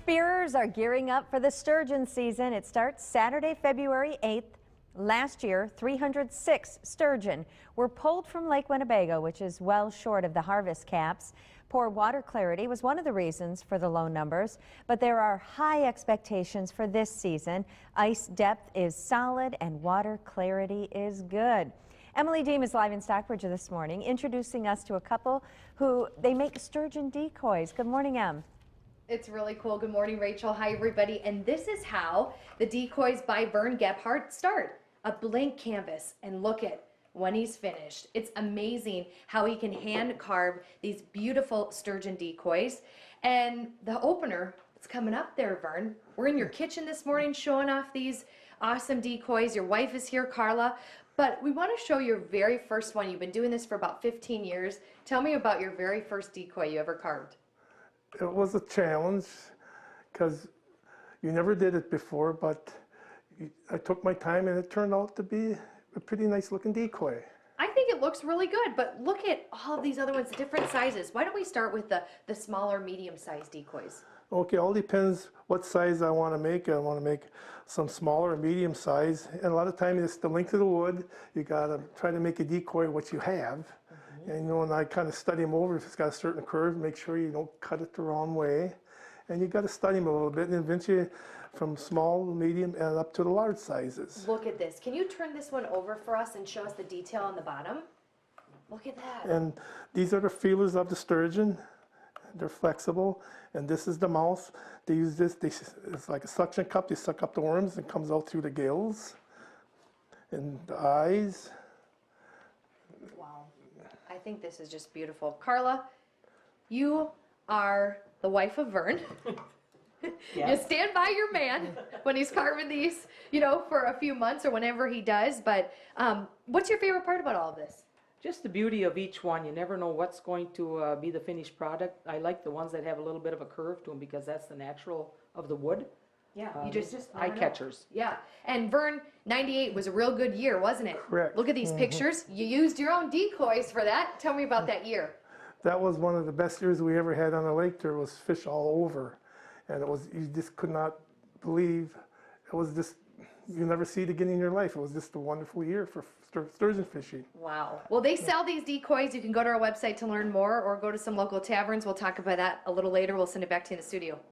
Spearers are gearing up for the sturgeon season. It starts Saturday, February 8th. Last year, 306 sturgeon were pulled from Lake Winnebago, which is well short of the harvest caps. Poor water clarity was one of the reasons for the low numbers, but there are high expectations for this season. Ice depth is solid and water clarity is good. Emily Deem is live in Stockbridge this morning, introducing us to a couple who they make sturgeon decoys. Good morning, Em. It's really cool. Good morning, Rachel. Hi, everybody. And this is how the decoys by Vern Gebhardt start. A blank canvas, and look at when he's finished. It's amazing how he can hand carve these beautiful sturgeon decoys. And the opener, it's coming up there, Vern. We're in your kitchen this morning showing off these awesome decoys. Your wife is here, Carla. But we want to show your very first one. You've been doing this for about 15 years. Tell me about your very first decoy you ever carved. It was a challenge because you never did it before, but I took my time and it turned out to be a pretty nice looking decoy. I think it looks really good, but look at all of these other ones, different sizes. Why don't we start with the smaller, medium-sized decoys? Okay, all depends what size I want to make. I want to make some smaller, medium size, and a lot of times it's the length of the wood. You got to try to make a decoy what you have. And and I kind of study them over if it's got a certain curve, make sure you don't cut it the wrong way. And you got to study them a little bit, and eventually from small, medium, and up to the large sizes. Look at this. Can you turn this one over for us and show us the detail on the bottom? Look at that. And these are the feelers of the sturgeon. They're flexible, and this is the mouth. They use this, it's like a suction cup. They suck up the worms and comes out through the gills. And the eyes. Wow. I think this is just beautiful. Carla, you are the wife of Vern. Yes. You stand by your man when he's carving these, for a few months or whenever he does. But what's your favorite part about all of this? Just the beauty of each one. You never know what's going to be the finished product. I like the ones that have a little bit of a curve to them because that's the natural of the wood. Yeah, you just eye catchers. Yeah, and Vern, 98 was a real good year, wasn't it? Correct. Look at these pictures. You used your own decoys for that. Tell me about that year. That was one of the best years we ever had on the lake. There was fish all over, and you just could not believe. It was just, you'll never see it again in your life. It was just a wonderful year for sturgeon fishing. Wow. Well, they sell these decoys. You can go to our website to learn more or go to some local taverns. We'll talk about that a little later. We'll send it back to you in the studio.